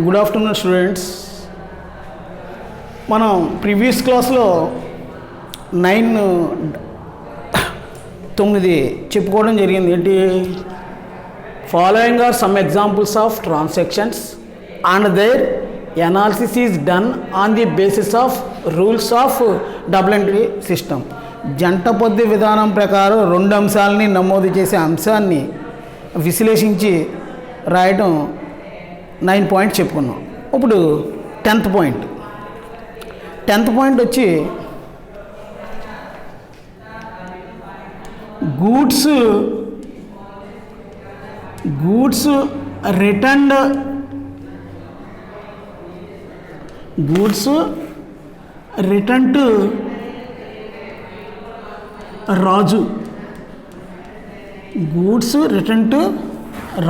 Good afternoon students. మనం previous క్లాస్లో 9 చెప్పుకోవడం జరిగింది. ఏంటి? Following are some examples of transactions and their analysis is done on the basis of rules of double entry system. జంట పొద్దు విధానం ప్రకారం 2 అంశాలని నమోదు చేసే అంశాన్ని విశ్లేషించి రాయటం 9 పాయింట్ చెప్పుకున్నాం. ఇప్పుడు 10th పాయింట్. 10th పాయింట్ వచ్చి goods return to Raju. Goods return to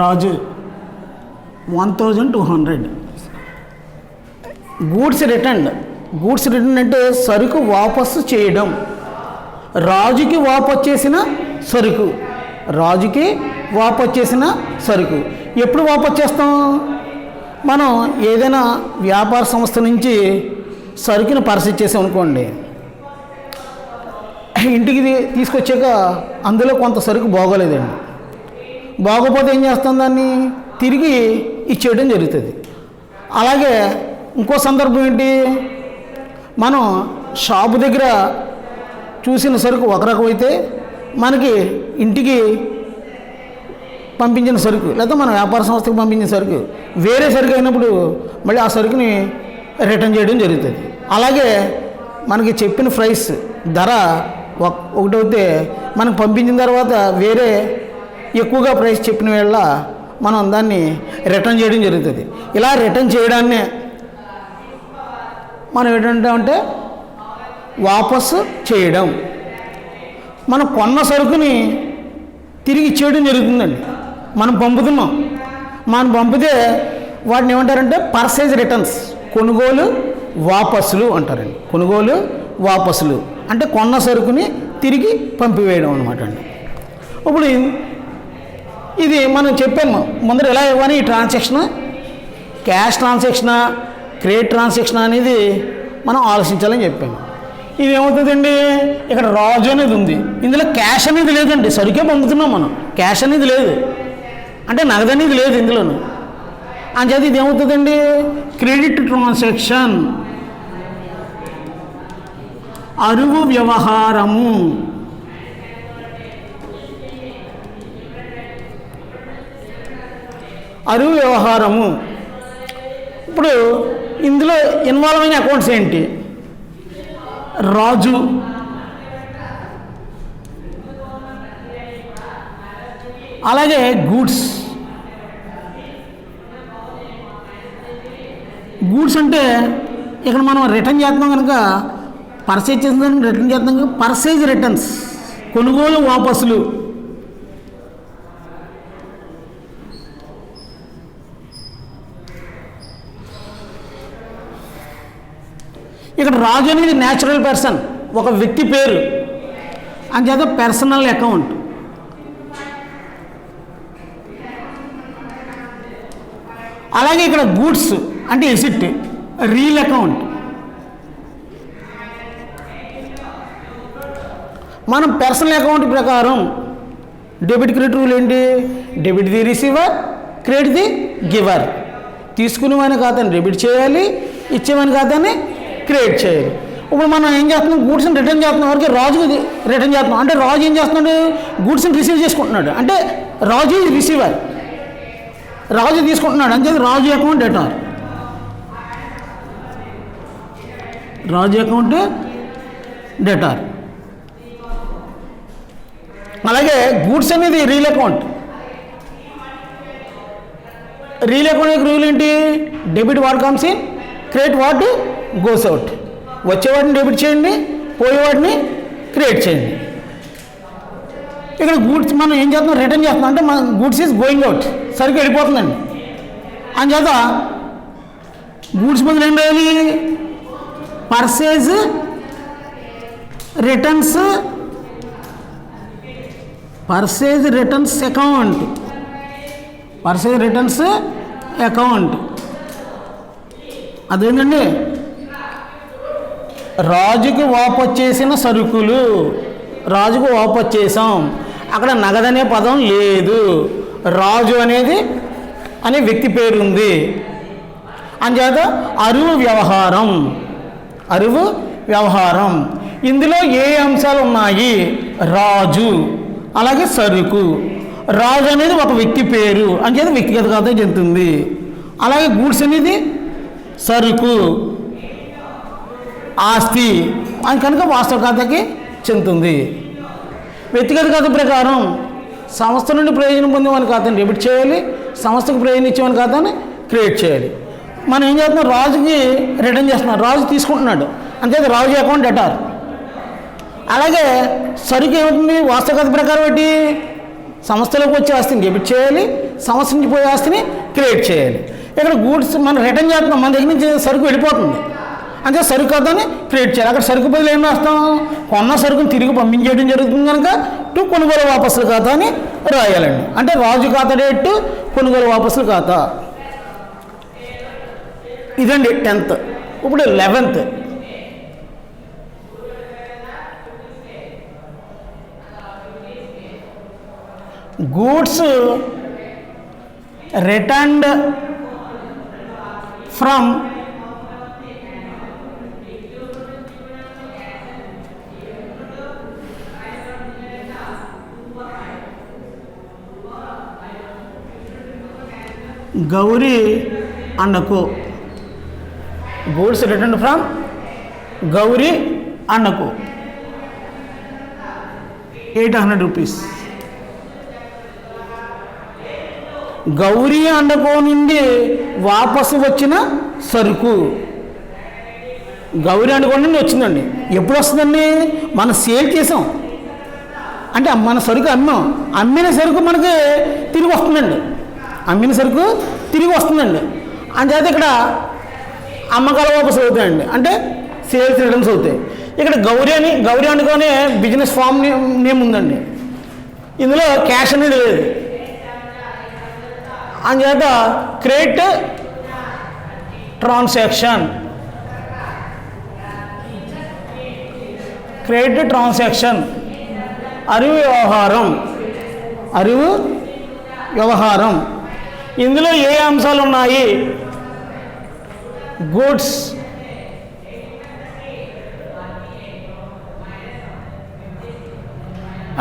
Raju 1200. Goods return అంటే సరుకు వాపసు చేయడం. రాజుకి వాపొచ్చేసిన సరుకు ఎప్పుడు వాపొచ్చేస్తాం? మనం ఏదైనా వ్యాపార సంస్థ నుంచి సరుకుని పర్చేజ్ చేసాం అనుకోండి, ఇంటికి తీసుకొచ్చాక అందులో కొంత సరుకు బాగోలేదండి. బాగోపోతే ఏం చేస్తాం? దాన్ని తిరిగి ఇచ్చేయడం జరుగుతుంది. అలాగే ఇంకో సందర్భం ఏంటి? మనం షాపు దగ్గర చూసిన సరుకు ఒక రకం అయితే మనకి ఇంటికి పంపించిన సరుకు లేదా మన వ్యాపార సంస్థకు పంపించిన సరుకు వేరే సరుకు అయినప్పుడు మళ్ళీ ఆ సరుకుని రిటర్న్ చేయడం జరుగుతుంది. అలాగే మనకి చెప్పిన ప్రైస్ ధర ఒకటైతే మనకు పంపించిన తర్వాత వేరే ఎక్కువగా ప్రైస్ చెప్పిన వేళ మనం దాన్ని రిటర్న్ చేయడం జరుగుతుంది. ఇలా రిటర్న్ చేయడాన్నే మనం ఏంటంటే వాపసు చేయడం. మనం కొన్న సరుకుని తిరిగి ఇచ్చేయడం జరుగుతుందండి. మనం పంపుతున్నాం, మనం పంపితే వాటిని ఏమంటారంటే పర్చేజ్ రిటర్న్స్, కొనుగోలు వాపసులు అంటారండి. కొనుగోలు వాపసులు అంటే కొన్న సరుకుని తిరిగి పంపివేయడం అనమాట అండి. ఇప్పుడు ఇది మనం చెప్పాము ముందర ఎలా ఇవ్వాలి. ఈ ట్రాన్సాక్షన్ క్యాష్ ట్రాన్సాక్షనా క్రెడిట్ ట్రాన్సాక్షన్ అనేది మనం ఆలోచించాలని చెప్పాము. ఇది ఏమవుతుందండి? ఇక్కడ రాజు అనేది ఉంది, ఇందులో క్యాష్ అనేది లేదండి. సరుకే పంపుతున్నాం మనం, క్యాష్ అనేది లేదు, అంటే నగదు అనేది లేదు ఇందులోను. అంచేత ఇది ఏమవుతుందండి? క్రెడిట్ ట్రాన్సాక్షన్, అరువు వ్యవహారము. ఇప్పుడు ఇందులో ఇన్వాల్వ్ అయిన అకౌంట్స్ ఏంటి? రాజు, అలాగే గూడ్స్ అంటే ఇక్కడ మనం రిటర్న్ చేస్తున్నాం కనుక పర్చేజ్ చేసిన దానికి రిటర్న్ చేస్తున్నాం కనుక పర్చేజ్ రిటర్న్స్, కొనుగోలు వాపసులు. ఇక్కడ రాజు అనేది న్యాచురల్ పర్సన్, ఒక వ్యక్తి పేరు, అంచేత పర్సనల్ అకౌంట్. అలాగే ఇక్కడ గూడ్స్ అంటే ఎసిట్, రియల్ అకౌంట్. మనం పర్సనల్ అకౌంట్ ప్రకారం డెబిట్ క్రెడిట్ రూల్ ఏంటి? Debit the receiver, credit the giver. తీసుకునేవాని ఖాతాని డెబిట్ చేయాలి, ఇచ్చేవాని ఖాతాని క్రియేట్ చేయాలి. ఇప్పుడు మనం ఏం చేస్తున్నాం? గూడ్స్ని రిటర్న్ చేస్తున్నాం, వరకు రాజుకి రిటర్న్ చేస్తున్నాం. అంటే రాజు ఏం చేస్తున్నాడు? గూడ్స్ని రిసీవ్ చేసుకుంటున్నాడు, అంటే రాజు రిసీవర్, రాజు తీసుకుంటున్నాడు. అంటే Raju account debtor, Raju account debtor. అలాగే గూడ్స్ అనేది real account. Real account rule ఏంటి? Debit what comes in, credit what goes out. వచ్చేవాటిని డెబిట్ చేయండి, పోయేవాటిని క్రియేట్ చేయండి. ఇక్కడ గూడ్స్ మనం ఏం చేస్తున్నాం? రిటర్న్ చేస్తున్నాం, అంటే మన గూడ్స్ ఈజ్ గోయింగ్ అవుట్, సరిగ్గా వెళ్ళిపోతుందండి. అంచేత గూడ్స్ బదులు ఏం రాయాలి? Purchase returns account. అదేంటండి, రాజుకి వాపొచ్చేసిన సరుకులు, రాజుకు వాపొచ్చేసాం. అక్కడ నగదనే పదం లేదు, రాజు అనేది అనే వ్యక్తి పేరు ఉంది. అంచేత అరువు వ్యవహారం, అరువు వ్యవహారం. ఇందులో ఏ అంశాలు ఉన్నాయి? రాజు, అలాగే సరుకు. రాజు అనేది ఒక వ్యక్తి పేరు, అంచేత వ్యక్తిగత ఖాతా చెందుతుంది. అలాగే గూడ్స్ అనేది సరుకు, ఆస్తి అని కనుక వాస్తవ ఖాతాకి చెందుతుంది. వ్యక్తిగత ఖాతా ప్రకారం సంస్థ నుండి ప్రయోజనం పొందేవాని ఖాతాని డెబిట్ చేయాలి, సంస్థకు ప్రయోజనం ఇచ్చేవాని ఖాతాని క్రియేట్ చేయాలి. మనం ఏం చేస్తున్నాం? రాజుకి రిటర్న్ చేస్తున్నాం, రాజు తీసుకుంటున్నాడు, అంతే రాజు అకౌంట్ డెటార్. అలాగే సరుకు ఏమవుతుంది? వాస్తవ ఖాతా ప్రకారం ఏంటి? సంస్థలోకి వచ్చే ఆస్తిని డెబిట్ చేయాలి, సంస్థ నుంచి పోయే ఆస్తిని క్రియేట్ చేయాలి. ఇక్కడ గూడ్స్ మనం రిటర్న్ చేస్తున్నాం, మన దగ్గర నుంచి సరుకు వెళ్ళిపోతుంది, అంటే సరుకు ఖాతాని క్రియేట్ చేయాలి. అక్కడ సరుకు బదులు ఏం రాస్తాం? కొన్న సరుకుని తిరిగి పంపించేయడం జరుగుతుంది కనుక కొనుగోలు వాపసుల ఖాతా అని రాయాలండి. అంటే రాజు ఖాతా డేట్, కొనుగోలు వాపసుల ఖాతా. ఇదండి 10th. ఇప్పుడు 11th. Goods returned from Gauri అన్నకు. గూడ్స్ రిటర్న్ ఫ్రమ్ గౌరీ అన్నకు 800 రూపీస్. గౌరీ అన్నకు నుండి వాపసు వచ్చిన సరుకు, గౌరీ అన్నకు నుండి వచ్చిందండి. ఎప్పుడు వస్తుందండి? మనం సేల్ చేసాం అంటే మన సరుకు అమ్మాం, అమ్మిన సరుకు మనకి తిరిగి వస్తుందండి, అమ్మిన సరుకు తిరిగి వస్తుందండి. అంచేత ఇక్కడ అమ్మకాల వాపసు అవుతాయండి, అంటే సేల్స్ రిటర్న్స్ అవుతాయి. ఇక్కడ గౌరీ అనుకునే బిజినెస్ ఫామ్ నేమ్ ఉందండి, ఇందులో క్యాష్ అనేది లేదు. అంచేత క్రెడిట్ ట్రాన్సాక్షన్, క్రెడిట్ ట్రాన్సాక్షన్, అరువు వ్యవహారం, అరువు వ్యవహారం. ఇందులో ఏ అంశాలు ఉన్నాయి? గూడ్స్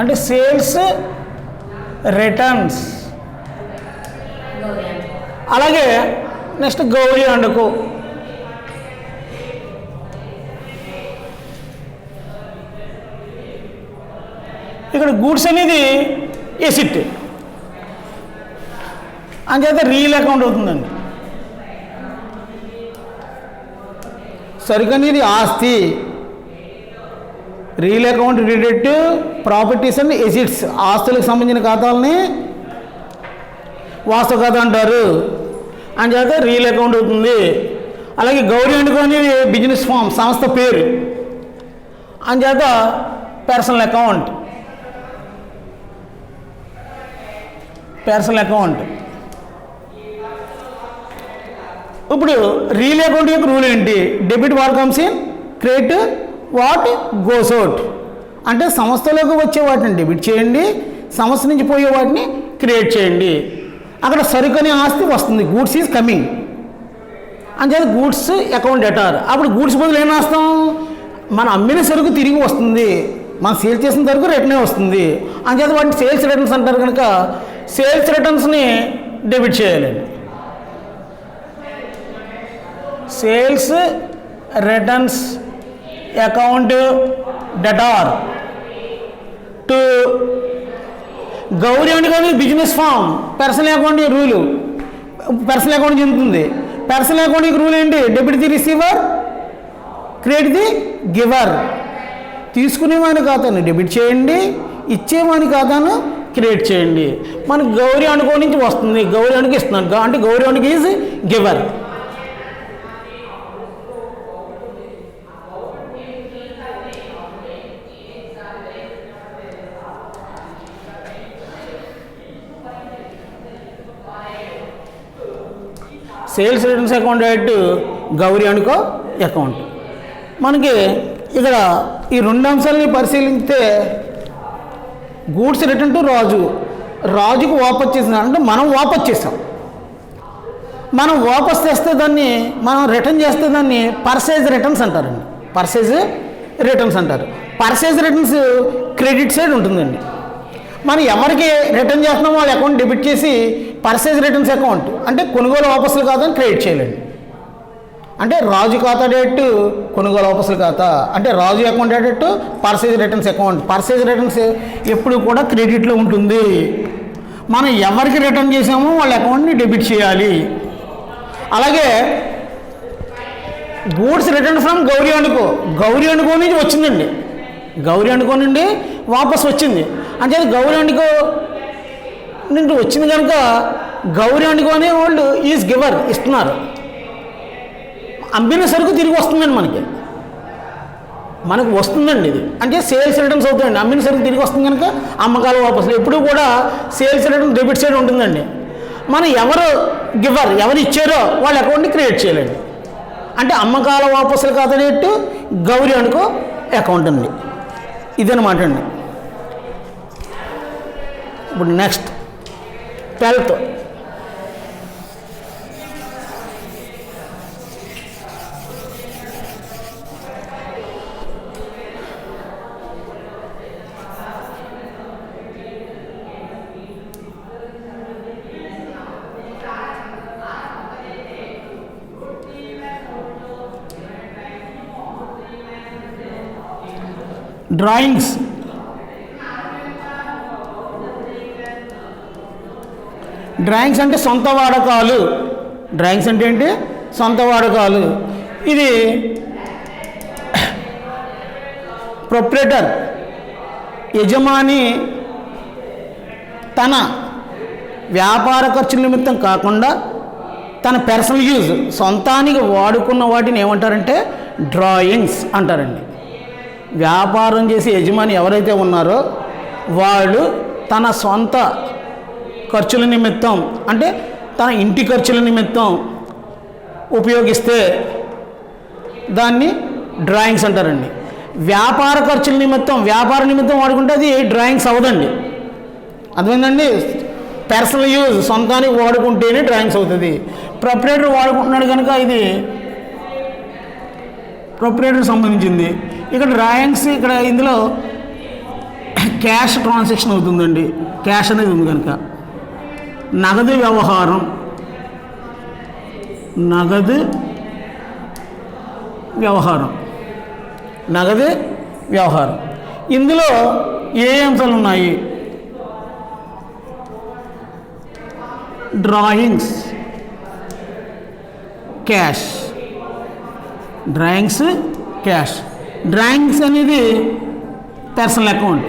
అంటే సేల్స్ రిటర్న్స్. అలాగే నెక్స్ట్ గౌరీ అండుకు. ఇక్కడ గూడ్స్ అనేది ఎసిట్, అంచేత రియల్ అకౌంట్ అవుతుందండి. సరుకు అనేది ఆస్తి, real account related to properties and assets. ఆస్తులకు సంబంధించిన ఖాతాలని వాస్తవ ఖాతా అంటారు, అంచేత రియల్ అకౌంట్ అవుతుంది. అలాగే గౌరీ అనుకోని బిజినెస్ ఫామ్, సంస్థ పేరు, అంచేత పర్సనల్ అకౌంట్, పర్సనల్ అకౌంట్. ఇప్పుడు రియల్ అకౌంట్ యొక్క రూల్ ఏంటి? Debit what comes in, credit what goes out. అంటే సంస్థలోకి వచ్చే వాటిని డెబిట్ చేయండి, సంస్థ నుంచి పోయే వాటిని క్రియేట్ చేయండి. అక్కడ సరుకు అనే ఆస్తి వస్తుంది, గూడ్స్ ఈజ్ కమింగ్, అంచేత గూడ్స్ అకౌంట్ డెటార్. అప్పుడు గూడ్స్ బదులు ఏం రాస్తాం? మనం అమ్మిన సరుకు తిరిగి వస్తుంది, మనం సేల్ చేసిన సరుకు రిటర్నే వస్తుంది, అంచేత వాటిని సేల్స్ రిటర్న్స్ అంటారు కనుక సేల్స్ రిటర్న్స్ని డెబిట్ చేయాలండి. Sales returns account debtor to Gauri అనుకోని business firm. Personal account rule, personal account చెందుతుంది. పర్సనల్ అకౌంట్ రూల్ ఏంటి? Debit the receiver, credit the giver. తీసుకునేవాని ఖాతాను డెబిట్ చేయండి, ఇచ్చేవాని ఖాతాను క్రియేట్ చేయండి. మనకు గౌరీ అనుకో నుంచి వస్తుంది, గౌరీ అనుకు ఇస్తున్నాను అంటే గౌరీ అనుకు is giver. Sales returns account date Gauri అనుకో అకౌంట్. మనకి ఇక్కడ ఈ 2 అంశాలని పరిశీలిస్తే గూడ్స్ రిటర్న్ టు రాజు, రాజుకు వాపస్ చేసిన అంటే మనం వాపస్ చేసాం. మనం వాపస్ చేస్తే దాన్ని మనం రిటర్న్ చేస్తే దాన్ని పర్సేజ్ రిటర్న్స్ అంటారండి. పర్సేజ్ రిటర్న్స్ అంటారు. పర్సేజ్ రిటర్న్స్ క్రెడిట్ సైడ్ ఉంటుందండి. మనం ఎవరికి రిటర్న్ చేస్తున్నామో వాళ్ళ అకౌంట్ డెబిట్ చేసి పర్సేజ్ రిటర్న్స్ అకౌంట్ అంటే కొనుగోలు వాపసులు ఖాతాని క్రియేట్ చేయాలండి. అంటే రాజు ఖాతా డేట్ కొనుగోలు వాపసులు ఖాతా అంటే రాజు అకౌంట్ డేట్ purchase returns account. Purchase returns ఎప్పుడు కూడా క్రెడిట్లో ఉంటుంది. మనం ఎవరికి రిటర్న్ చేసామో వాళ్ళ అకౌంట్ని డెబిట్ చేయాలి. అలాగే గూడ్స్ రిటర్న్ ఫ్రమ్ గౌరీ అనుకో, గౌరీ అనుకో నుంచి వచ్చిందండి. గౌరీ అనుకో నుండి వాపస్ వచ్చింది అంటే గౌరీ అనుకో నుండి వచ్చింది కనుక గౌరీ అనుకో అనే వాళ్ళు ఈజ్ గివర్ ఇస్తున్నారు. అమ్మిన సరుకు తిరిగి వస్తుందండి, మనకు వస్తుందండి. ఇది అంటే సేల్స్ రిటర్న్స్ అవుతాయండి. అమ్మిన సరుకు తిరిగి వస్తుంది కనుక అమ్మకాల వాపసులు ఎప్పుడు కూడా సేల్స్ రిటర్న్ డెబిట్ సైడ్ ఉంటుందండి. మనం ఎవరు గివర్ ఎవరు ఇచ్చారో వాళ్ళ అకౌంట్ని క్రియేట్ చేయాలండి. అంటే అమ్మకాల వాపసులు ఖాతా డేట్ గౌరీ అనుకో అకౌంట్ అండి. ఇదనమాట అండి. ఇప్పుడు నెక్స్ట్ 12th డ్రాయింగ్స్. డ్రాయింగ్స్ అంటే సొంత వాడకాలు. డ్రాయింగ్స్ అంటే ఏంటి? సొంత వాడకాలు. ఇది ప్రొప్రైటర్ యజమాని తన వ్యాపార ఖర్చుల నిమిత్తం కాకుండా తన పర్సనల్ యూజ్ సొంతానికి వాడుకున్న వాటిని ఏమంటారంటే డ్రాయింగ్స్ అంటారండి. వ్యాపారం చేసే యజమాని ఎవరైతే ఉన్నారో వాళ్ళు తన సొంత ఖర్చుల నిమిత్తం అంటే తన ఇంటి ఖర్చుల నిమిత్తం ఉపయోగిస్తే దాన్ని డ్రాయింగ్స్ అంటారండి. వ్యాపార ఖర్చుల నిమిత్తం వాడుకుంటే అది డ్రాయింగ్స్ అవ్వదండి. అర్థమైందండి? పర్సనల్ యూజ్ సొంతానికి వాడుకుంటేనే డ్రాయింగ్స్ అవుతుంది. ప్రొప్రైటర్ వాడుకుంటున్నాడు కనుక ఇది ప్రొప్రైటర్ సంబంధించింది. ఇక్కడ డ్రాయింగ్స్ ఇక్కడ ఇందులో క్యాష్ ట్రాన్సాక్షన్ అవుతుందండి. క్యాష్ అనేది ఉంది కనుక నగదు వ్యవహారం, నగదు వ్యవహారం. ఇందులో ఏ అంశాలు ఉన్నాయి? Drawings, cash. డ్రాయింగ్స్ అనేది పర్సనల్ అకౌంట్.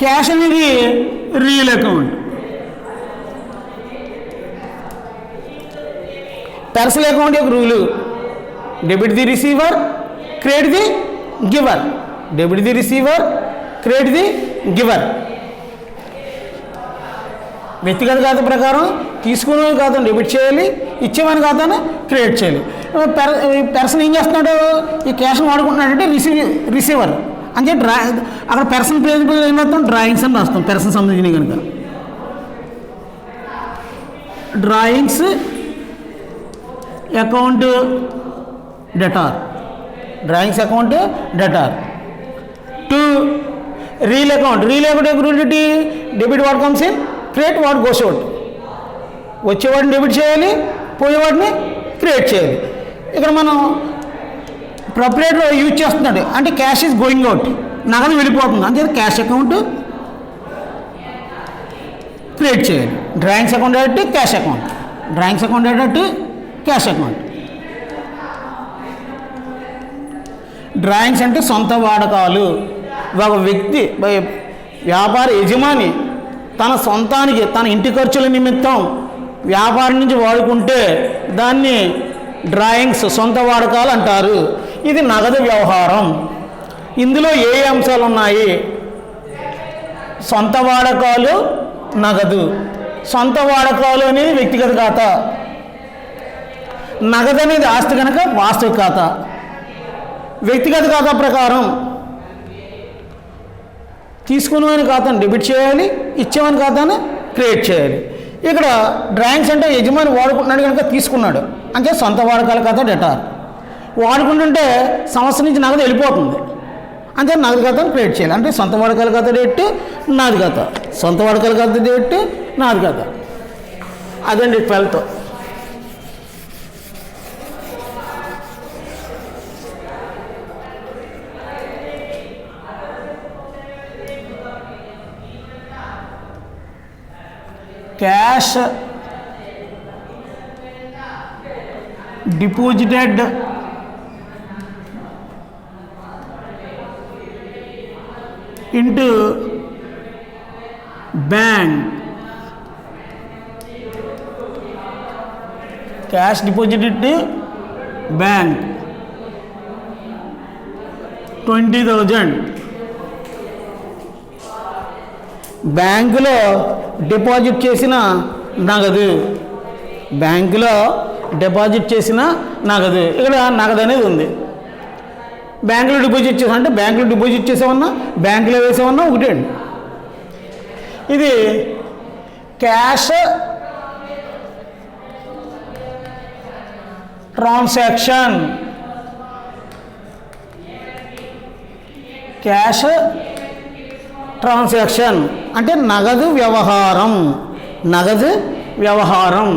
క్యాష్ అనేది రియల్ అకౌంట్. పర్సనల్ అకౌంట్ యొక్క rule debit the receiver, credit the giver. Debit the receiver, credit the giver. వ్యక్తిగత ఖాతా ప్రకారం తీసుకునే ఖాతాను డెబిట్ చేయాలి, ఇచ్చేవాని ఖాతాను క్రియేట్ చేయాలి. పర్సన్ ఏం చేస్తున్నాడు? ఈ క్యాష్ను వాడుకుంటున్నాడంటే రిసీవర్ అంటే అక్కడ పర్సన్ పేజ్ ఏం రాస్తాం? డ్రాయింగ్స్ అని రాస్తాం. పర్సన్ సంబంధించినవి కనుక drawings account debtor. Drawings account debtor. 2 real account. Real account యొక్క రూల్ ఏంటి? Debit what comes in, credit what goes out. వచ్చేవాడిని డెబిట్ చేయాలి, పోయేవాడిని క్రియేట్ చేయాలి. ఇక్కడ మనం ప్రొప్రైటర్ యూజ్ చేస్తున్నాడు అంటే క్యాష్ ఈజ్ గోయింగ్ అవుట్, నగదు వెళ్ళిపోతుంది అంటే క్యాష్ అకౌంట్ క్రియేట్ చేయాలి. Drawings account direct cash account. Drawings account direct cash account. Drawings అంటే సొంత వాడకాలు. ఒక వ్యక్తి వ్యాపార యజమాని తన సొంతానికి తన ఇంటి ఖర్చుల నిమిత్తం వ్యాపారం నుంచి వాడుకుంటే దాన్ని డ్రాయింగ్స్ సొంత వాడకాలు అంటారు. ఇది నగదు వ్యవహారం. ఇందులో ఏ అంశాలు ఉన్నాయి? సొంత వాడకాలు, నగదు. సొంత వాడకాలు అనేది వ్యక్తిగత ఖాతా, నగదు అనేది ఆస్తి కనుక వాస్తవిక ఖాతా. వ్యక్తిగత ఖాతా ప్రకారం తీసుకునేవని ఖాతాను డెబిట్ చేయాలి, ఇచ్చేవని ఖాతాను క్రియేట్ చేయాలి. ఇక్కడ డ్రాయింగ్స్ అంటే యజమాని వాడుకుంటున్నాడు కనుక తీసుకున్నాడు అంటే సొంత వాడకాల ఖాతా డెటార్. వాడుకుంటుంటే సంవత్సరం నుంచి నగదు వెళ్ళిపోతుంది అంటే నగదు ఖాతాను క్రియేట్ చేయాలి. అంటే సొంత వాడకాల ఖాతా డెట్, నాది ఖాతా, సొంత వాడకాల ఖాతా డెట్, నాది ఖాతా. అదండి 12th. Cash deposited into bank, cash deposited to bank 20,000. బ్యాంకులో డిపాజిట్ చేసిన నగదు, బ్యాంకులో డిపాజిట్ చేసిన నగదు. ఇక్కడ నగదు అనేది ఉంది. బ్యాంకులో డిపాజిట్ చేసా అంటే బ్యాంకులో డిపాజిట్ చేసామన్నా బ్యాంకులో వేసామన్నా ఒకటే అండి. ఇది క్యాష్ ట్రాన్సాక్షన్, క్యాష్ ట్రాన్సాక్షన్ అంటే నగదు వ్యవహారం, నగదు వ్యవహారం.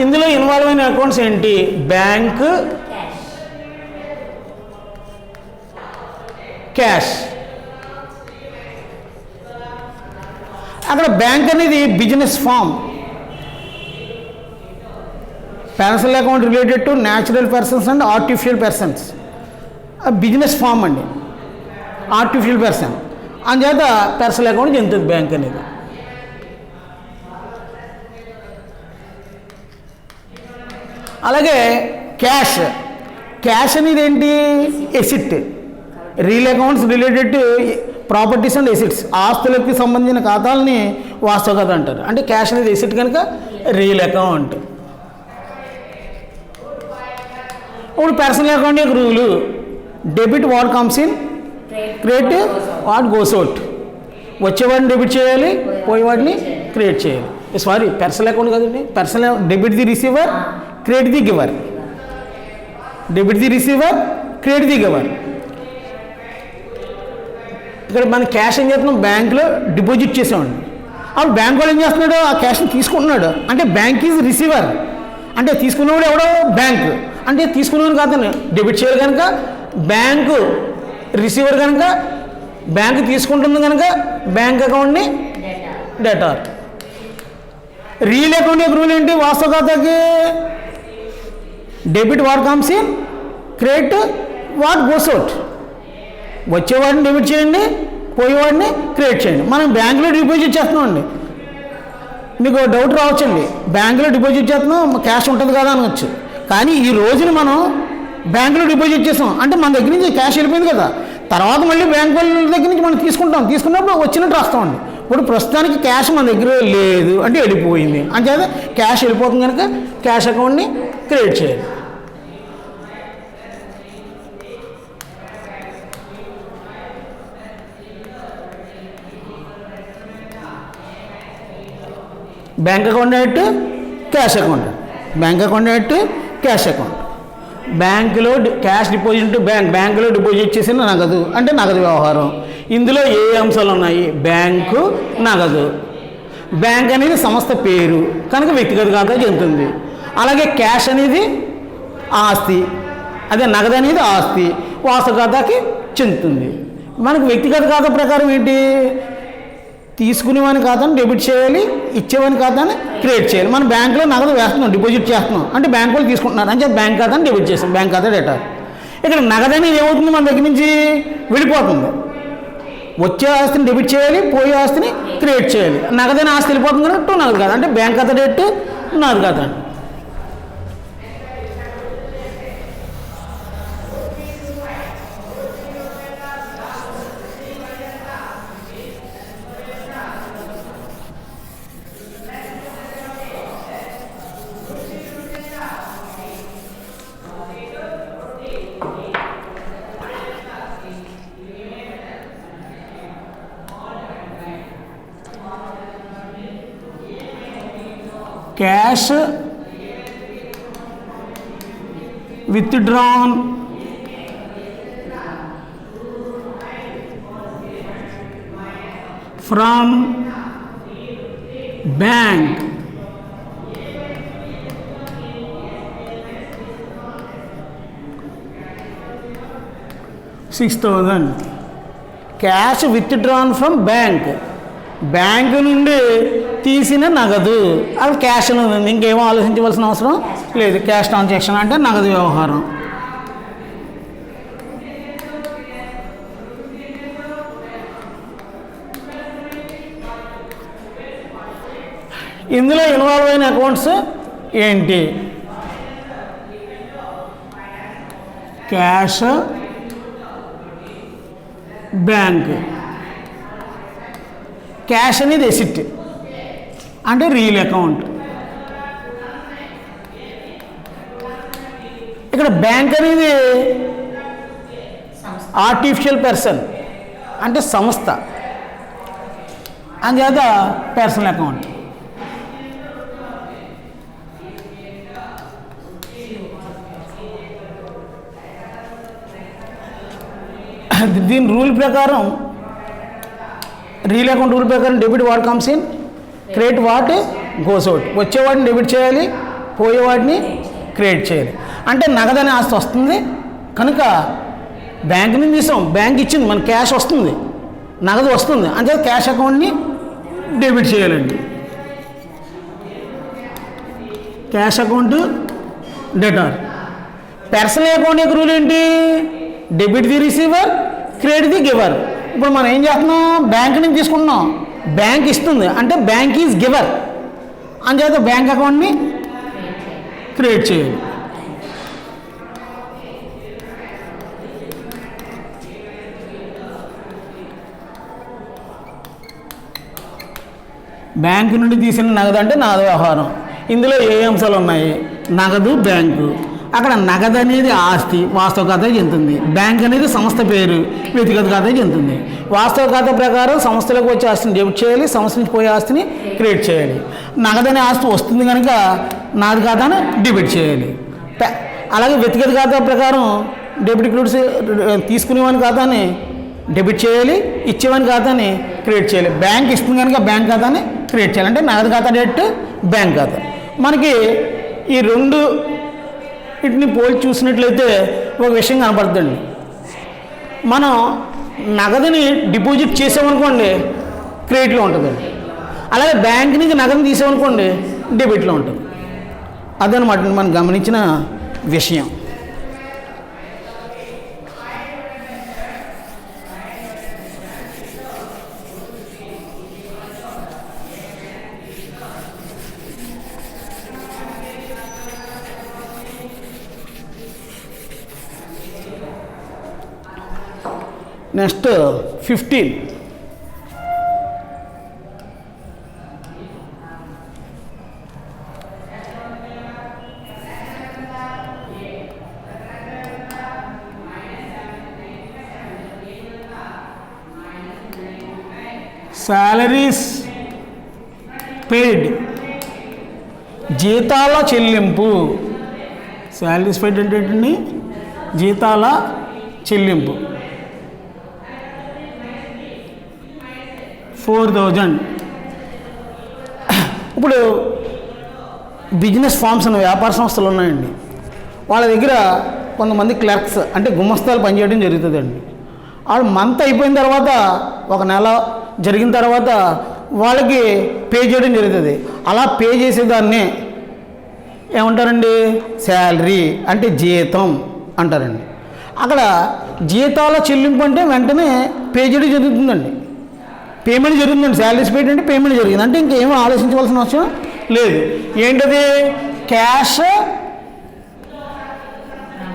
ఇందులో ఇన్వాల్వ్ అయిన అకౌంట్స్ ఏంటి? Bank, cash. అక్కడ బ్యాంక్ అనేది business firm. Personal account related to natural persons and artificial persons. Business firm అండి, ఆర్టిఫిషియల్ పర్సన్. అందుచేత పర్సనల్ అకౌంట్ చెందుతుంది బ్యాంక్ అనేది. అలాగే క్యాష్, క్యాష్ అనేది ఏంటి? Asset. Real accounts related to properties and assets, ఆస్తులకు సంబంధించిన ఖాతాలని వాస్తవ ఖాతా అంటారు. అంటే క్యాష్ అనేది ఎసిట్ కనుక రియల్ అకౌంట్. ఇప్పుడు పర్సనల్ అకౌంట్ యొక్క rule debit what comes in, credit what goes out. వచ్చేవాడిని డెబిట్ చేయాలి, పోయేవాడిని క్రియేట్ చేయాలి. సారీ, పర్సనల్ అకౌంట్ కదండి. Personal debit the receiver, credit the giver. Debit the receiver, credit the giver. ఇక్కడ మన cash ఏం చేస్తున్నాం? బ్యాంకులో డిపాజిట్ చేసామండి. అప్పుడు బ్యాంక్ వాళ్ళు ఏం చేస్తున్నాడు? ఆ క్యాష్ని తీసుకుంటున్నాడు. అంటే బ్యాంక్ ఈజ్ రిసీవర్. అంటే తీసుకున్నవాడు ఎవడో బ్యాంక్. అంటే తీసుకున్నవాడు కాదని డెబిట్ చేయాలి కనుక బ్యాంకు రిసీవర్ కనుక బ్యాంకు తీసుకుంటుంది కనుక బ్యాంక్ అకౌంట్ని డెటార్. రియల్ అకౌంట్ యొక్క రూల్ ఏంటి? వాస్తవ ఖాతాకి debit what comes in, credit what goes out. వచ్చేవాడిని డెబిట్ చేయండి, పోయేవాడిని క్రియేట్ చేయండి. మనం బ్యాంకులో డిపాజిట్ చేస్తున్నామండి. మీకు డౌట్ రావచ్చండి, బ్యాంకులో డిపాజిట్ చేస్తున్నాం క్యాష్ ఉంటుంది కదా అనవచ్చు. కానీ ఈ రోజున మనం బ్యాంకులో డిపాజిట్ చేస్తాం అంటే మన దగ్గర నుంచి క్యాష్ వెళ్ళిపోయింది కదా. తర్వాత మళ్ళీ బ్యాంక్ వాళ్ళ దగ్గర నుంచి మనం తీసుకున్నప్పుడు వచ్చినట్టు రాస్తామండి. ఇప్పుడు ప్రస్తుతానికి క్యాష్ మన దగ్గర లేదు అంటే వెళ్ళిపోయింది. అంచేత క్యాష్ వెళ్ళిపోతుంది కనుక క్యాష్ అకౌంట్ని క్రియేట్ చేయాలి. Bank account direct, cash account. Bank account direct, cash account. బ్యాంకులో క్యాష్ డిపాజిట్ టు బ్యాంక్, బ్యాంకులో డిపాజిట్ చేసిన నగదు అంటే నగదు వ్యవహారం. ఇందులో ఏ అంశాలు ఉన్నాయి? బ్యాంకు, నగదు. బ్యాంక్ అనేది సంస్థ పేరు కనుక వ్యక్తిగత ఖాతా చెందుతుంది. అలాగే క్యాష్ అనేది ఆస్తి, అదే నగదు అనేది ఆస్తి, వాస్తవ ఖాతాకి చెందుతుంది. మనకు వ్యక్తిగత ఖాతా ప్రకారం ఏంటి? తీసుకునేవాని ఖాతాను డెబిట్ చేయాలి, ఇచ్చేవాని ఖాతాను క్రియేట్ చేయాలి. మనం బ్యాంకులో నగదు వేస్తున్నాం, డిపాజిట్ చేస్తున్నాం అంటే బ్యాంక్ వాళ్ళు తీసుకుంటున్నారు అని చెప్పి బ్యాంక్ ఖాతాను డెబిట్ చేస్తాం, బ్యాంక్ ఖాతా డేటా. ఇక్కడ నగదు అనేది ఏమవుతుంది? మన దగ్గర నుంచి వెళ్ళిపోతుంది. వచ్చే ఆస్తిని డెబిట్ చేయాలి, పోయే ఆస్తిని క్రియేట్ చేయాలి. నగదైన ఆస్తి వెళ్ళిపోతుంది కనుక నగదు ఖాతా అంటే బ్యాంక్ ఖాతా డేట్, నగదు ఖాతా. Cash withdrawn from bank $6,000. Cash withdrawn from bank, bank నుండి తీసిన నగదు, అది క్యాష్ ఉంది. ఇంకేమో ఆలోచించవలసిన అవసరం లేదు. క్యాష్ ట్రాన్సాక్షన్ అంటే నగదు వ్యవహారం. ఇందులో ఇన్వాల్వ్ అయిన అకౌంట్స్ ఏంటి? Cash, bank. క్యాష్ అనేది ఎసిట్ అంటే రియల్ అకౌంట్. ఇక్కడ బ్యాంక్ అనేది ఆర్టిఫిషియల్ పర్సన్ అంటే సంస్థ, అంచేత పర్సనల్ అకౌంట్. దీని రూల్ ప్రకారం, రియల్ అకౌంట్ రూల్ ప్రకారం debit what comes in, credit what goes out. వచ్చేవాడిని డెబిట్ చేయాలి, పోయేవాడిని క్రెడిట్ చేయాలి. అంటే నగదనే ఆస్తి వస్తుంది కనుక బ్యాంక్ నుంచి తీసాం, బ్యాంక్ ఇచ్చింది, మన క్యాష్ వస్తుంది, నగదు వస్తుంది, అంటే క్యాష్ అకౌంట్ని డెబిట్ చేయాలండి. Cash account debtor. Personal account యొక్క రూల్ ఏంటి? Debit the receiver, credit the giver. ఇప్పుడు మనం ఏం చేస్తున్నాం? బ్యాంక్ నుంచి తీసుకుంటున్నాం, బ్యాంక్ ఇస్తుంది అంటే బ్యాంక్ ఈజ్ గివర్, అంచేత బ్యాంక్ అకౌంట్ని క్రియేట్ చేయాలి. బ్యాంకు నుండి తీసిన నగదు అంటే నగదు వ్యవహారం. ఇందులో ఏ అంశాలు ఉన్నాయి? నగదు, బ్యాంకు. అక్కడ నగదు అనేది ఆస్తి, వాస్తవ ఖాతా చెందుతుంది. బ్యాంక్ అనేది సంస్థ పేరు, వ్యక్తిగత ఖాతా చెందుతుంది. వాస్తవ ఖాతా ప్రకారం సంస్థలకు వచ్చే ఆస్తిని డెబిట్ చేయాలి, సంస్థ నుంచి పోయే ఆస్తిని క్రెడిట్ చేయాలి. నగదు అనే ఆస్తి వస్తుంది కనుక నగదు ఖాతాను డెబిట్ చేయాలి. అలాగే వ్యక్తిగత ఖాతా ప్రకారం డెబిట్ క్రెడిట్స్ తీసుకునేవాని ఖాతాని డెబిట్ చేయాలి, ఇచ్చేవాని ఖాతాని క్రియేట్ చేయాలి. బ్యాంక్ ఇస్తుంది కనుక బ్యాంక్ ఖాతాని క్రియేట్ చేయాలి. అంటే నగదు ఖాతా డెట్, బ్యాంక్ ఖాతా. మనకి ఈ రెండు వీటిని పోల్చి చూసినట్లయితే ఒక విషయం కనపడుతుందండి. మనం నగదుని డిపాజిట్ చేసామనుకోండి క్రెడిట్లో ఉంటుందండి, అలాగే బ్యాంక్ నుంచి నగదుని తీసామనుకోండి డెబిట్లో ఉంటుంది. అదనమాట మనం గమనించిన విషయం. నెక్స్ట్ 15. సాలరీస్ పెయిడ్, జీతాల చెల్లింపు. సాలరీస్ పెయిడ్ అంటే ఏంటండి? జీతాల చెల్లింపు. 4,000. ఇప్పుడు బిజినెస్ ఫార్మ్స్ అనే వ్యాపార సంస్థలు ఉన్నాయండి. వాళ్ళ దగ్గర కొంతమంది క్లర్క్స్ అంటే గుమస్తాలు పనిచేయడం జరుగుతుందండి. వాళ్ళు మంత్ అయిపోయిన తర్వాత, ఒక నెల జరిగిన తర్వాత వాళ్ళకి పే చేయడం జరుగుతుంది. అలా పే చేసేదాన్ని ఏమంటారండి? శాలరీ అంటే జీతం అంటారండి. అక్కడ జీతాల చెల్లింపు అంటే వెంటనే పే చేయడం జరుగుతుందండి, పేమెంట్ జరుగుతుందండి. శాలరీస్ పెయిడ్ అంటే పేమెంట్ జరిగింది అంటే ఇంకేమీ ఆలోచించవలసిన అవసరం లేదు. ఏంటది? Cash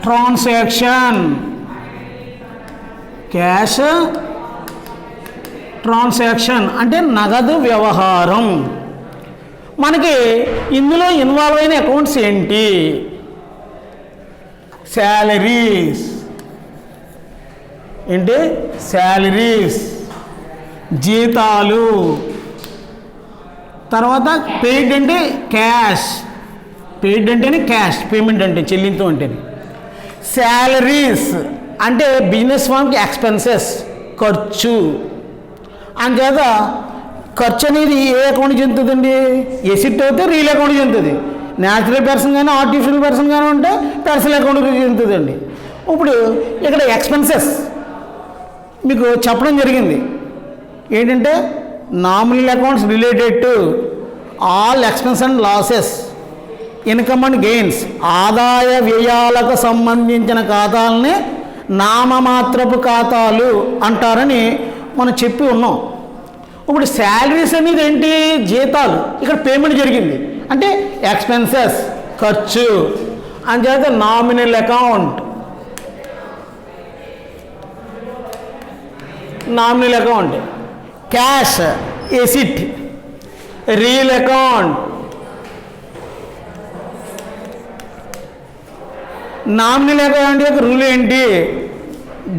transaction. క్యాష్ ట్రాన్సాక్షన్ అంటే నగదు వ్యవహారం. మనకి ఇందులో ఇన్వాల్వ్ అయిన అకౌంట్స్ ఏంటి? శాలరీస్. ఏంటి? శాలరీస్, జీతాలు, తర్వాత పెయిడ్ అంటే క్యాష్, పెయిడ్ అంటేనే క్యాష్, పేమెంట్ అంటే చెల్లించడం అంటే. శాలరీస్ అంటే బిజినెస్ ఫామ్కి ఎక్స్పెన్సెస్, ఖర్చు. అంచేత ఖర్చు అనేది ఏ అకౌంట్కి చెందుతుందండి? ఎసిట్ అయితే రియల్ అకౌంట్కి చెందుతుంది. న్యాచురల్ పర్సన్ కానీ ఆర్టిఫిషియల్ పర్సన్ కానీ ఉంటే పర్సనల్ అకౌంట్కి చెందుతుందండి. ఇప్పుడు ఇక్కడ ఎక్స్పెన్సెస్ మీకు చెప్పడం జరిగింది ఏంటంటే nominal accounts related to all expense and losses, income and gains, ఆదాయ వ్యయాలకు సంబంధించిన ఖాతాలని నామమాత్రపు ఖాతాలు అంటారని మనం చెప్పి ఉన్నాం. ఇప్పుడు శాలరీస్ అనేది ఏంటి? జీతాలు. ఇక్కడ పేమెంట్ జరిగింది అంటే ఎక్స్పెన్సెస్, ఖర్చు. అంచేత nominal account, nominal account. Cash, asset. Real account. Nominal account యొక్క రూల్ ఏంటి?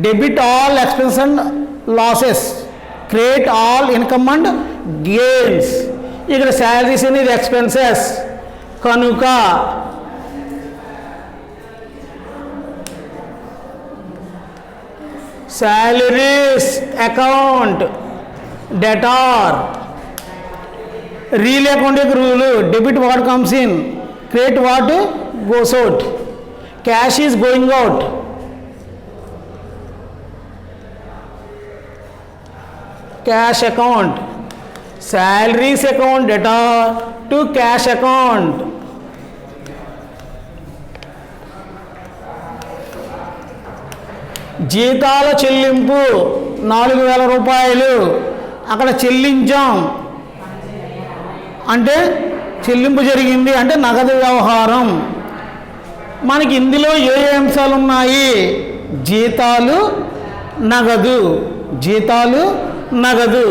Debit all expense and losses, credit all income and gains. ఇక్కడ శాలరీస్ అనేది ఎక్స్పెన్సెస్ కనుక salaries account debtor. Real account యొక్క rule debit what comes in, credit what goes out, cash is going out. cash account, salaries account data to cash account. జీతాల చెల్లింపు 4000 రూపాయలు అక్కడ చెల్లించాం అంటే చెల్లింపు జరిగింది అంటే నగదు వ్యవహారం. మనకి ఇందులో ఏ అంశాలు ఉన్నాయి? జీతాలు, నగదు. జీతాలు, నగదు.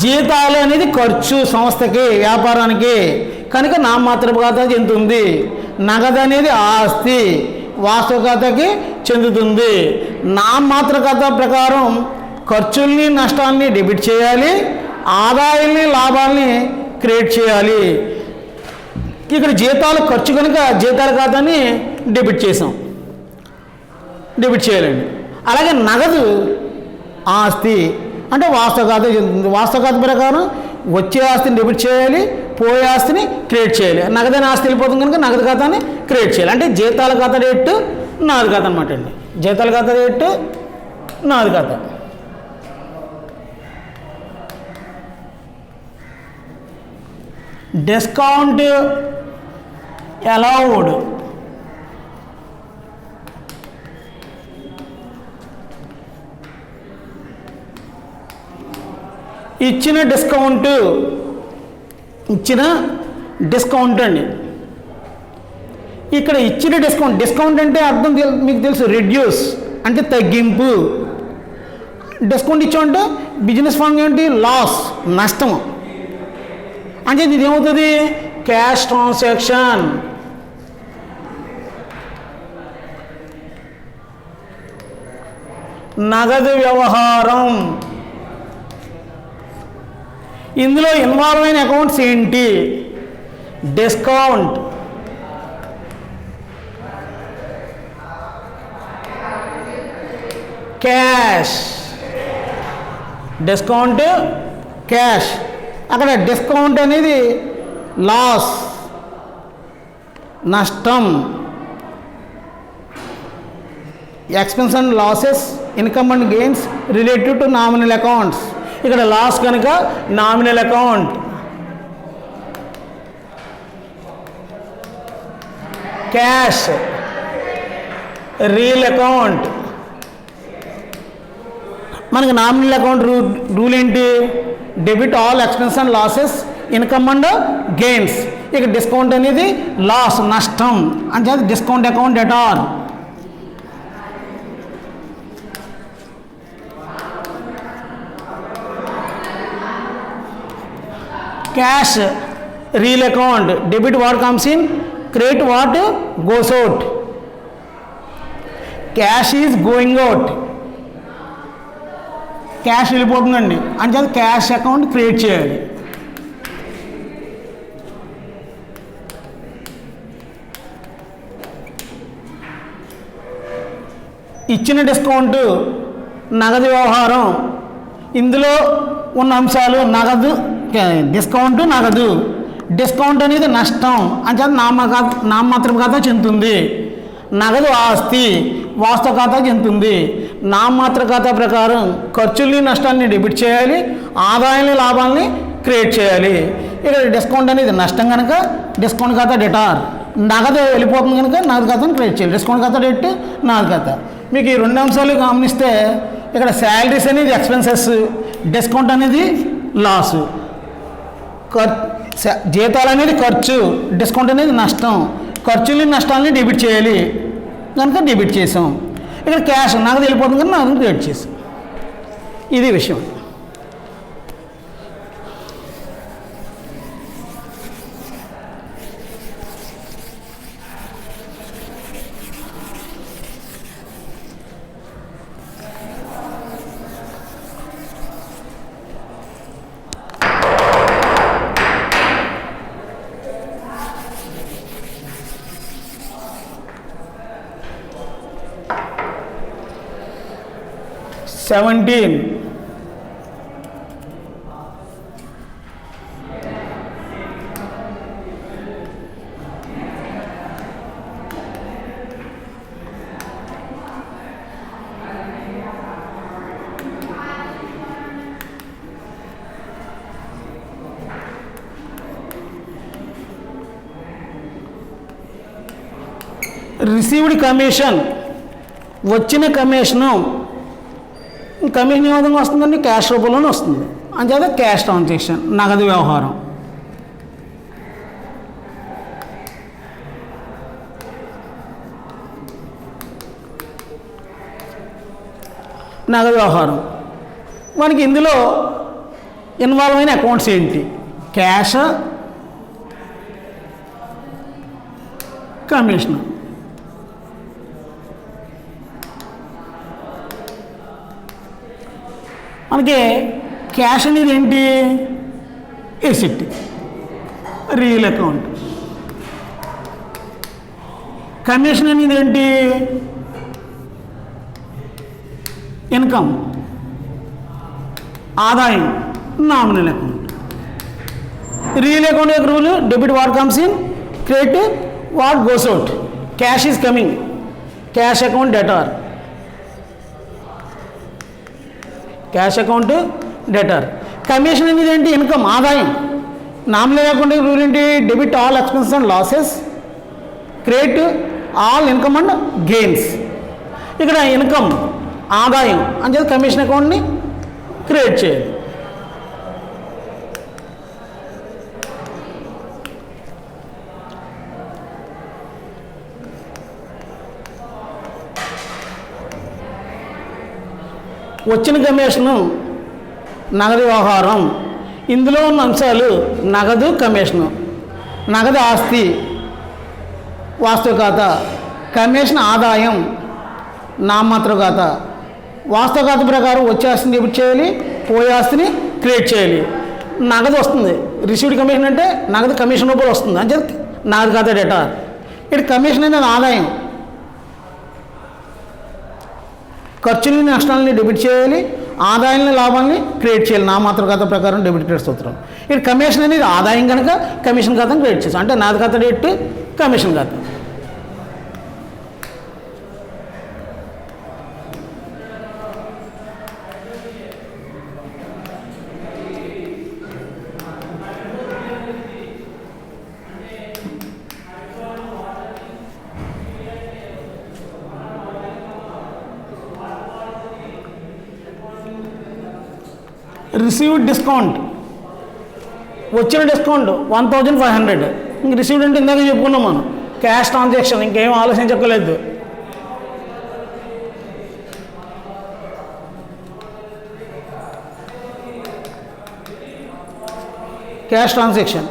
జీతాలు అనేది ఖర్చు సంస్థకి, వ్యాపారానికి, కనుక నామమాత్రపు ఖాతా చెందుతుంది. నగదు అనేది ఆస్తి, వాస్తవ ఖాతాకి చెందుతుంది. నామమాత్ర ఖాతా ప్రకారం ఖర్చుల్ని నష్టాన్ని డెబిట్ చేయాలి, ఆదాయాల్ని లాభాలని క్రియేట్ చేయాలి. ఇక్కడ జీతాలు ఖర్చు కనుక జీతాల ఖాతాని డెబిట్ చేసాం, డెబిట్ చేయాలండి. అలాగే నగదు ఆస్తి అంటే వాస్తవ ఖాతా చెందుతుంది. వాస్తవ ఖాతా ప్రకారం వచ్చే ఆస్తిని డెబిట్ చేయాలి, పోయే ఆస్తిని క్రియేట్ చేయాలి. నగదైన ఆస్తి వెళ్ళిపోతుంది కనుక నగదు ఖాతాని క్రియేట్ చేయాలి. అంటే జీతాల ఖాతా రేటు నగదు ఖాతా అనమాట అండి. జీతాల ఖాతా రేటు నగదు ఖాతా. Discount allowed. ఇచ్చిన డిస్కౌంట్ అండి. ఇక్కడ ఇచ్చిన డిస్కౌంట్ అంటే అర్థం మీకు తెలుసు, రెడ్యూస్ అంటే తగ్గింపు. డిస్కౌంట్ ఇచ్చామంటే బిజినెస్ ఫామ్ ఏంటి? లాస్, నష్టం. అంటే ఇది ఏమవుతుంది? Cash transaction. నగదు వ్యవహారం. ఇందులో ఇన్వాల్వ్ అయిన అకౌంట్స్ ఏంటి? Discount, cash. Discount, cash. అక్కడ డిస్కౌంట్ అనేది లాస్, నష్టం. Expense and losses, income and gains related to nominal accounts. ఇక్కడ లాస్ కనుక nominal account. Cash, real account. మనకి నామినల్ అకౌంట్ రూల్ ఏంటి? Debit all expense and losses, income and gains. ఇక discount అనేది loss, నష్టం. అంటే discount account at all. Cash, real account. Debit what comes in, credit what goes out. Cash is going out. Cash వెళ్ళిపోతుందండి అంటే cash account create చేయాలి. ఇచ్చిన discount, నగదు వ్యవహారం, ఇందులో ఉన్న అంశాలు నగదు, డిస్కౌంట్ నగదు. డిస్కౌంట్ అనేది నష్టం అంటే నామమాత్రం ఖాతా చెందుతుంది. నగదు ఆస్తి వాస్తవ ఖాతా చెందుతుంది. నామమాత్ర ఖాతా ప్రకారం ఖర్చుల్ని నష్టాన్ని డెబిట్ చేయాలి, ఆదాయాన్ని లాభాలని క్రియేట్ చేయాలి. ఇక్కడ డిస్కౌంట్ అనేది నష్టం కనుక డిస్కౌంట్ ఖాతా డెటార్, నగదు వెళ్ళిపోతుంది కనుక నగదు ఖాతాను క్రియేట్ చేయాలి. డిస్కౌంట్ ఖాతా డెట్, నగదు ఖాతా. మీకు ఈ రెండు అంశాలు గమనిస్తే ఇక్కడ శాలరీస్ అనేది ఎక్స్పెన్సెస్, డిస్కౌంట్ అనేది లాసు, జీతాలు అనేది ఖర్చు, డిస్కౌంట్ అనేది నష్టం. ఖర్చులని నష్టాలని డెబిట్ చేయాలి కనుక డెబిట్ చేసాం. ఇక్కడ క్యాష్ నగదు వెళ్ళిపోతుంది కనుక నగదు క్రియేట్ చేసాం. ఇది విషయం. Seventeen. రిసీవ్డ్ కమిషన్, వచ్చిన కమిషను, కమిషన్ ఏ విధంగా వస్తుందండి? క్యాష్ రూపంలోనే వస్తుంది. అంచేత క్యాష్ ట్రాన్సాక్షన్, నగదు వ్యవహారం. నగదు వ్యవహారం మనకి ఇందులో ఇన్వాల్వ్ అయిన అకౌంట్స్ ఏంటి? Cash, commission. మనకి క్యాష్ అనేది ఏంటి? Asset, real account. కమిషన్ అనేది ఏంటి? ఇన్కమ్, ఆదాయం, నామినల్ అకౌంట్. రియల్ అకౌంట్ యొక్క rule debit what comes in, credit what goes out. Cash is coming, cash account debtor, cash account debtor. Commission అనేది ఏంటి? Income, ఆదాయం. నామినల్ అకౌంట్ రూల్ ఏంటి? Debit all expenses and losses, credit all income and gains. ఇక్కడ income, ఆదాయం అంటే commission అకౌంట్ని create చేయాలి. వచ్చిన కమిషను, నగదు వ్యవహారం. ఇందులో ఉన్న అంశాలు నగదు, కమిషను. నగదు ఆస్తి వాస్తవ ఖాతా, కమిషన్ ఆదాయం నామమాత్ర ఖాతా. వాస్తవ ఖాతా ప్రకారం వచ్చే ఆస్తిని డెబిట్ చేయాలి, పోయే ఆస్తిని క్రియేట్ చేయాలి. నగదు వస్తుంది, రిసీవ్డ్ కమిషన్ అంటే నగదు కమిషన్ రూపంలో వస్తుంది అంటే నగదు ఖాతా డెటార్. ఇక్కడ కమిషన్ అనేది ఆదాయం, ఖర్చులని నష్టాలని డెబిట్ చేయాలి, ఆదాయాన్ని లాభాలని క్రియేట్ చేయాలి. నామమాత్ర ఖాతా ప్రకారం డెబిట్ క్రెడిట్ సూత్రం. ఇక్కడ కమిషన్ అనేది ఆదాయం కనుక కమిషన్ ఖాతాను క్రియేట్ చేస్తాం అంటే నగదు ఖాతా డెట్, కమిషన్ ఖాతా. రిసీవ్డ్ డిస్కౌంట్, వచ్చిన డిస్కౌంట్ 1500. ఇంక రిసీవ్డ్ అంటే ఇందాక చెప్పుకున్నాం మనం, క్యాష్ ట్రాన్సాక్షన్, ఇంకేం ఆలోచించక్కర్లేదు. Cash transaction.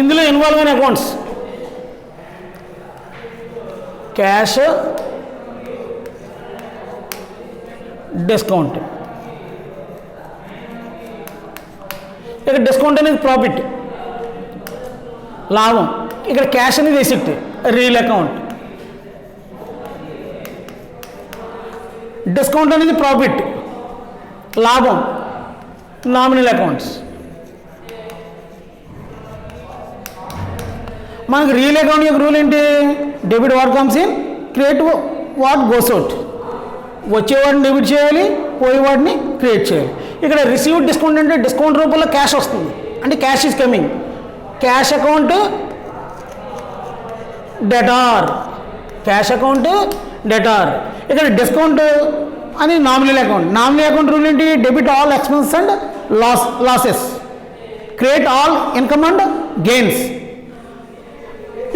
ఇందులో ఇన్వాల్వ్ అయిన అకౌంట్స్ క్యాష్, డిస్కౌంట్. ఇక్కడ డిస్కౌంట్ అనేది ప్రాఫిట్, లాభం. ఇక్కడ క్యాష్ అనేది ఎసెట్, రియల్ అకౌంట్. డిస్కౌంట్ అనేది ప్రాఫిట్, లాభం, నామినల్ అకౌంట్స్. మనకి రియల్ అకౌంట్ యొక్క రూల్ ఏంటి? Debit what comes in, credit what goes out. వచ్చేవాడిని డెబిట్ చేయాలి, పోయేవాడిని క్రియేట్ చేయాలి. ఇక్కడ రిసీవ్డ్ డిస్కౌంట్ అంటే డిస్కౌంట్ రూపంలో క్యాష్ వస్తుంది, అంటే cash is coming. Cash account debtor, cash account debtor. ఇక్కడ డిస్కౌంట్ అని nominal account. Nominal account rule ఏంటి? Debit all expenses and losses, credit all income and gains.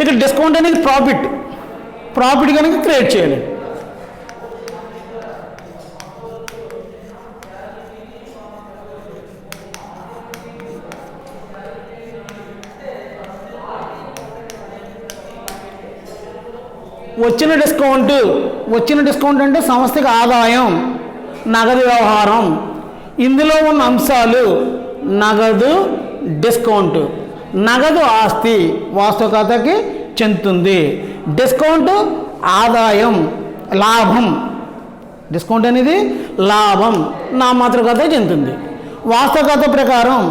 ఇక్కడ డిస్కౌంట్ అనేది ప్రాఫిట్, ప్రాఫిట్ కనుక క్రియేట్ చేయాలి. వచ్చిన డిస్కౌంట్ అంటే సంస్థకి ఆదాయం, నగదు వ్యవహారం. ఇందులో ఉన్న అంశాలు నగదు, డిస్కౌంట్. నగదు ఆస్తి వాస్తవ ఖాతాకి చెందుతుంది. డిస్కౌంట్ ఆదాయం, లాభం. డిస్కౌంట్ అనేది లాభం, నామమాత్ర ఖాతా చెందుతుంది. వాస్తవ ఖాతా ప్రకారం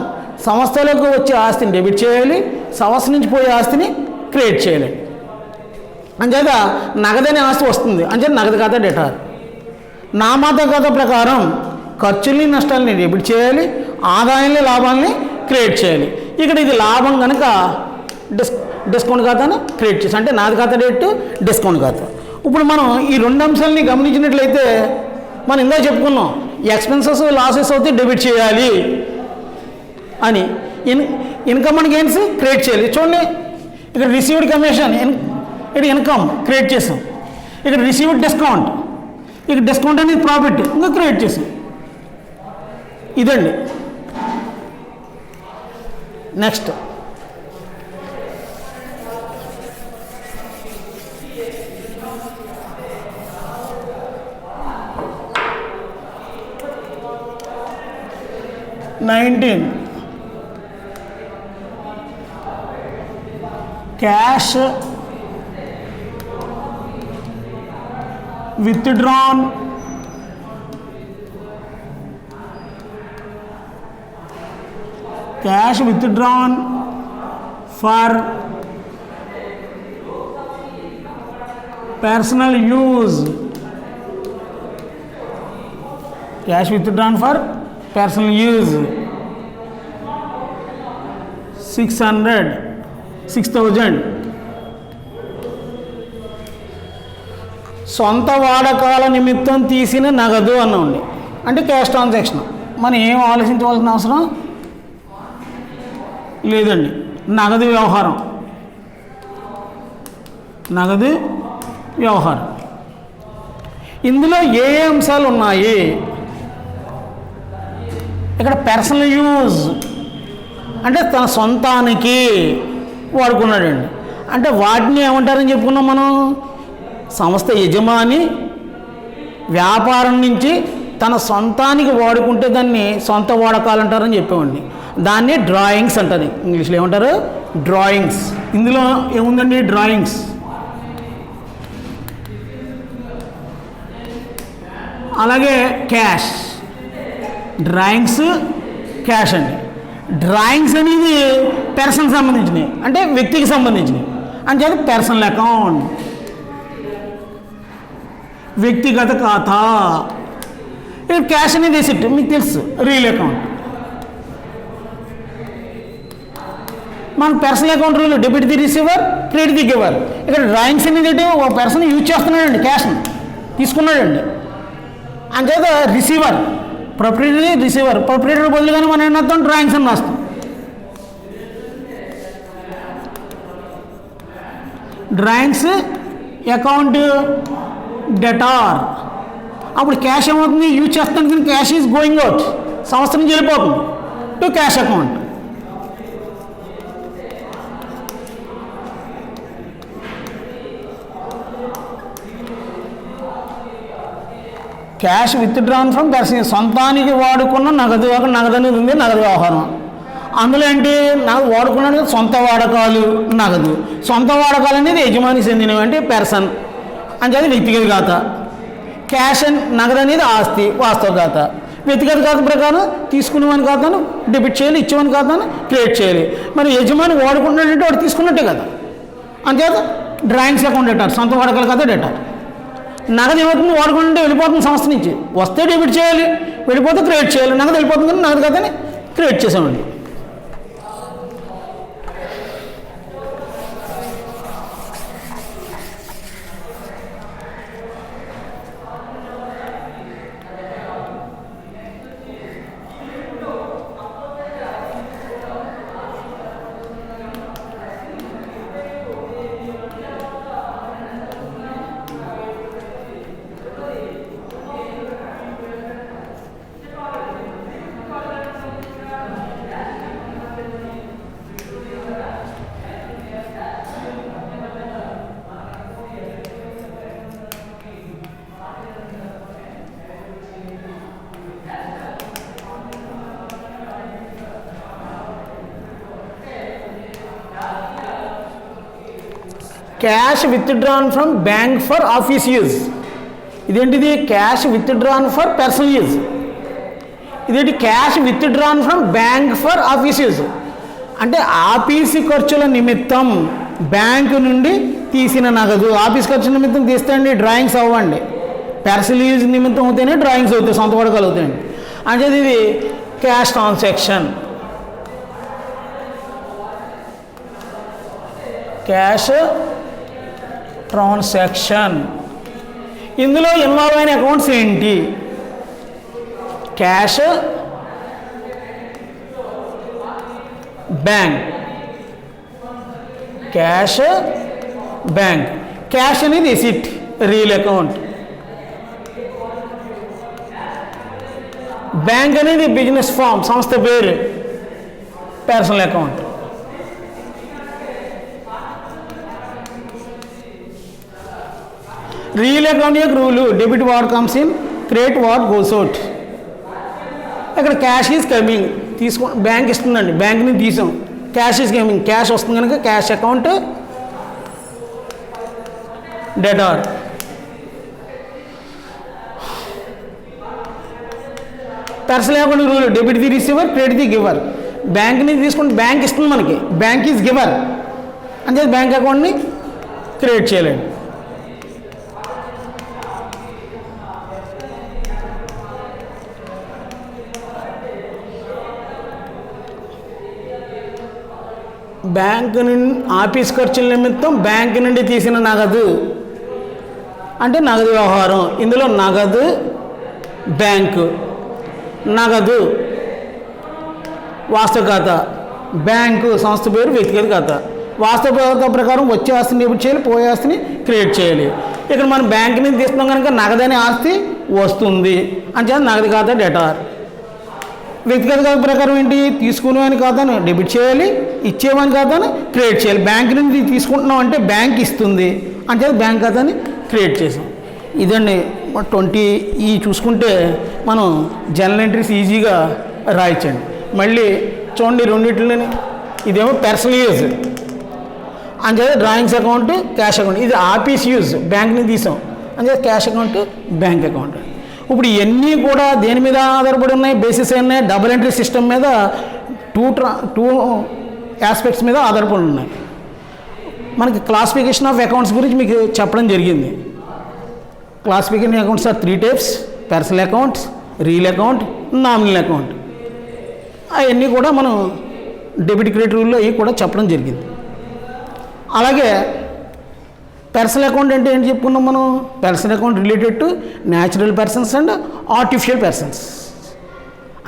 సంస్థలకు వచ్చే ఆస్తిని డెబిట్ చేయాలి, సంస్థ నుంచి పోయే ఆస్తిని క్రియేట్ చేయాలి. అంచేత నగదనే ఆస్తి వస్తుంది, అంచేత నగదు ఖాతా డెటార్. నామమాత్ర ఖాతా ప్రకారం ఖర్చుల్ని నష్టాలని డెబిట్ చేయాలి, ఆదాయాన్ని లాభాలని క్రియేట్ చేయాలి. ఇక్కడ ఇది లాభం కనుక డిస్కౌంట్ ఖాతాను క్రియేట్ చేసి, అంటే నాది ఖాతా డేట్, డిస్కౌంట్ ఖాతా. ఇప్పుడు మనం ఈ రెండు అంశాలని గమనించినట్లయితే మనం ఇందా చెప్పుకున్నాం, ఎక్స్పెన్సెస్ లాసెస్ అవుతే డెబిట్ చేయాలి అని, ఇన్కమ్ అండ్ గెయిన్స్ క్రియేట్ చేయాలి. చూడండి, ఇక్కడ రిసీవ్డ్ కమిషన్, ఇక్కడ ఇన్కమ్ క్రియేట్ చేసాం. ఇక్కడ రిసీవ్డ్ డిస్కౌంట్, ఇక్కడ డిస్కౌంట్ అనేది ప్రాఫిట్ ఇంకా క్రియేట్ చేసాం. ఇదండి. Next cash withdrawn for personal use. Cash withdrawn for personal use 6,000. సొంత వాడకాల నిమిత్తం తీసిన నగదు అనండి, అంటే క్యాష్ ట్రాన్సాక్షన్. మనం ఏం ఆలోచించవలసిన అవసరం లేదండి. నగదు వ్యవహారం, ఇందులో ఏ అంశాలు ఉన్నాయి? ఇక్కడ పర్సనల్ యూజ్ అంటే తన సొంతానికి వాడుకున్నాడండి. అంటే వాటిని ఏమంటారని చెప్పుకున్నాం మనం? సంస్థ యజమాని వ్యాపారం నుంచి తన సొంతానికి వాడుకుంటే దాన్ని సొంత వాడకాలు అంటారని చెప్పామండి. దాన్ని డ్రాయింగ్స్ అంటారు, ఇంగ్లీష్లో ఏమంటారు? డ్రాయింగ్స్. ఇందులో ఏముందండి? డ్రాయింగ్స్. అలాగే క్యాష్, డ్రాయింగ్స్, క్యాష్ అండి. డ్రాయింగ్స్ అనేది పర్సన్ సంబంధించినవి, అంటే వ్యక్తికి సంబంధించినవి. అంచేది పర్సనల్ అకౌంట్, వ్యక్తిగత ఖాతా. ఇక్కడ క్యాష్ అనేది ఎసెట్, మీకు తెలుసు, రియల్ అకౌంట్. మన personal account rule debit the receiver, credit the giver. ఇక్కడ డ్రాయింగ్స్ అనేది ఏంటి? ఒక పర్సన్ యూజ్ చేస్తున్నాడండి, క్యాష్ని తీసుకున్నాడండి. అంచేత రిసీవర్, ప్రొప్రైటరీ రిసీవర్. ప్రొప్రైటరీ బదులుగానే మనం ఏం రాస్తాం? డ్రాయింగ్స్ అని రాస్తాం. Drawings account debtor. అప్పుడు క్యాష్ ఏమవుతుంది? యూజ్ చేస్తాను కానీ క్యాష్ ఈజ్ గోయింగ్ అవుట్, సంవత్సరం నుంచి వెళ్ళిపోతుంది to cash account. Cash withdrawn from person, సొంతానికి వాడుకున్న నగదు. అక్కడ నగదు అనేది ఉంది, నగదు వ్యవహారం. అందులో ఏంటి? నగదు వాడుకున్నది సొంత వాడకాలు, నగదు. సొంత వాడకాలు అనేది యజమానికి చెందినవి, అంటే పర్సన్. అంటే అది వ్యక్తిగత ఖాతా. క్యాష్ అండ్ నగదు అనేది ఆస్తి, వాస్తవ ఖాతా. వ్యక్తిగత ఖాతా ప్రకారం తీసుకునేవాని ఖాతాను డెబిట్ చేయాలి, ఇచ్చేవాని ఖాతాను క్రియేట్ చేయాలి. మరి యజమాని వాడుకుంటున్నట్టు వాడు తీసుకున్నట్టే కదా. అంతేత డ్రాయింగ్స్ అకౌంట్ డెటార్, సొంత వాడకల ఖాతా డెటార్. నగదు ఏమవుతుంది, వాడుకుంటే వెళ్ళిపోతుంది సంస్థ నుంచి. వస్తే డెబిట్ చేయాలి, వెళ్ళిపోతే క్రియేట్ చేయాలి. నగదు వెళ్ళిపోతుంది కానీ నగదు ఖాతాని క్రియేట్ చేసామండి. Cash withdrawn from bank for office use. ఇదేంటిది? Cash withdrawn for personal use. ఇదేంటి? Cash withdrawn from bank for office use. అంటే ఆఫీసు ఖర్చుల నిమిత్తం బ్యాంకు నుండి తీసిన నగదు. ఆఫీస్ ఖర్చుల నిమిత్తం తీస్తే అండి డ్రాయింగ్స్ అవ్వండి. పర్సనల్ యూజ్ నిమిత్తం అవుతాయి డ్రాయింగ్స్ అవుతాయి, సొంత వాడకాలు అవుతాయండి. అంటే ఇది క్యాష్ ట్రాన్సాక్షన్. Cash transaction. ఇందులో ఇన్వాల్వ్ అయిన అకౌంట్స్ ఏంటి? Cash, bank. Cash, bank. Cash అనేది ఎసిట్, రియల్ అకౌంట్. బ్యాంక్ అనేది బిజినెస్ ఫామ్, సంస్థ పేరు, పర్సనల్ అకౌంట్. రియల్ అకౌంట్ యొక్క rule debit what comes in, credit what goes out. ఇక్కడ క్యాష్ ఈజ్ కమింగ్, బ్యాంక్ ఇస్తుందండి, బ్యాంక్ నుంచి తీసాం. క్యాష్ ఈజ్ కమింగ్, క్యాష్ వస్తుంది కనుక cash account debtor. Personal account rule debit the receiver, credit the giver. Bank నుంచి తీసుకుంటే bank ఇస్తుంది మనకి, బ్యాంక్ ఈజ్ గివర్ అంటే బ్యాంక్ అకౌంట్ని క్రియేట్ చేయలేండి. బ్యాంక్ నుండి ఆఫీస్ ఖర్చుల నిమిత్తం బ్యాంక్ నుండి తీసిన నగదు అంటే నగదు వ్యవహారం. ఇందులో నగదు, బ్యాంకు. నగదు వాస్తవ ఖాతా, బ్యాంకు సంస్థ పేరు, వ్యక్తిగత ఖాతా. వాస్తవ ఖాతా ప్రకారం వచ్చే ఆస్తిని డెబిట్ చేయాలి, పోయే ఆస్తిని క్రియేట్ చేయాలి. ఇక్కడ మనం బ్యాంక్ నుంచి తీస్తున్నాం కనుక నగదు అనే ఆస్తి వస్తుంది అంటే నగదు ఖాతా డెటార్. వ్యక్తిగత ఖాతా ప్రకారం ఏంటి? తీసుకునేవాని ఖాతాను డెబిట్ చేయాలి, ఇచ్చేవాని ఖాతాను క్రియేట్ చేయాలి. బ్యాంక్ నుంచి తీసుకుంటున్నాం అంటే బ్యాంక్ ఇస్తుంది అంటే బ్యాంక్ ఖాతాని క్రియేట్ చేసాం. ఇదండి 20 ఈ చూసుకుంటే మనం జనరల్ ఎంట్రీస్ ఈజీగా రాయచ్చండి. మళ్ళీ చూడండి రెండింటిని, ఇదేమో పర్సనల్ యూజ్ అంటే డ్రాయింగ్స్ అకౌంట్, క్యాష్ అకౌంట్. ఇది ఆఫీస్ యూజ్, బ్యాంక్ నుంచి తీసాం అంటే క్యాష్ అకౌంట్, బ్యాంక్ అకౌంట్. ఇప్పుడు ఇవన్నీ కూడా దేని మీద ఆధారపడి ఉన్నాయి? బేసిస్ ఉన్నాయి డబుల్ ఎంట్రీ సిస్టమ్ మీద, టూ ఆస్పెక్ట్స్ మీద ఆధారపడి ఉన్నాయి. మనకి క్లాసిఫికేషన్ ఆఫ్ అకౌంట్స్ గురించి మీకు చెప్పడం జరిగింది. Classification accounts are 3 types: personal accounts, real account, nominal account. అవన్నీ కూడా మనం డెబిట్ క్రెడిట్ రూల్లో ఇవి కూడా చెప్పడం జరిగింది. అలాగే పర్సనల్ అకౌంట్ అంటే ఏంటి చెప్పుకున్నాం మనం? Personal account related to natural persons and artificial persons.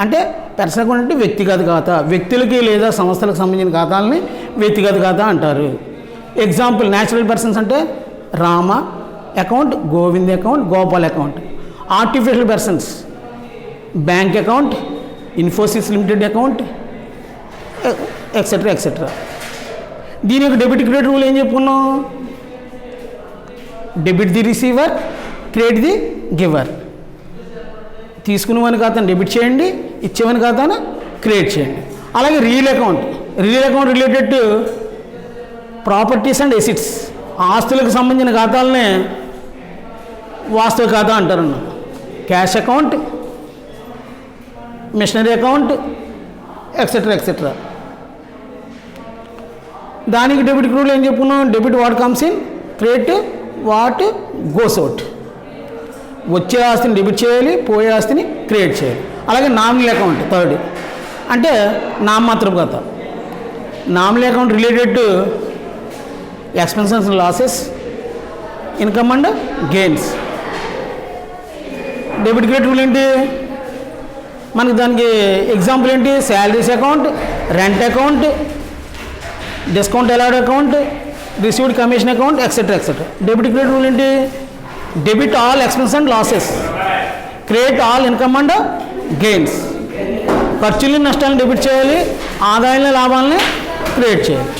అంటే పర్సనల్ అకౌంట్ అంటే వ్యక్తిగత ఖాతా, వ్యక్తులకి లేదా సంస్థలకు సంబంధించిన ఖాతాలని వ్యక్తిగత ఖాతా అంటారు. ఎగ్జాంపుల్ న్యాచురల్ పర్సన్స్ అంటే Rama account, Govind account, Gopal account. Artificial persons bank account, Infosys limited account, etcetera etcetera. దీని యొక్క డెబిట్ క్రెడిట్ రూల్ ఏం చెప్పుకున్నాం? Debit the receiver, credit the giver. తీసుకునేవాని ఖాతాను డెబిట్ చేయండి, ఇచ్చేవాని ఖాతాను క్రియేట్ చేయండి. అలాగే real account, real account related to properties and assets. ఆస్తులకు సంబంధించిన ఖాతాలనే వాస్తవ ఖాతా అంటారన్న. Cash account, machinery account, etcetera etcetera. దానికి డెబిట్ రూల్ ఏం చెప్పుకున్నాం? Debit what comes in, credit what goes out. వచ్చే ఆస్తిని డెబిట్ చేయాలి, పోయే ఆస్తిని క్రియేట్ చేయాలి. అలాగే నామినల్ అకౌంట్ థర్డ్, అంటే నామమాత్రపు ఖాతా. Nominal account related to expenses and losses, income and gains. Debit credit rule ఏంటి మనకి? దానికి ఎగ్జాంపుల్ ఏంటి? Salaries account, rent account, discount allowed account, received commission account, etcetera etcetera. Debit credit rule ఏంటి? Debit all expense and losses, credit all income and gains. ఖర్చుల్ని నష్టాలను debit చేయాలి, ఆదాయాలని లాభాలని create చేయాలి.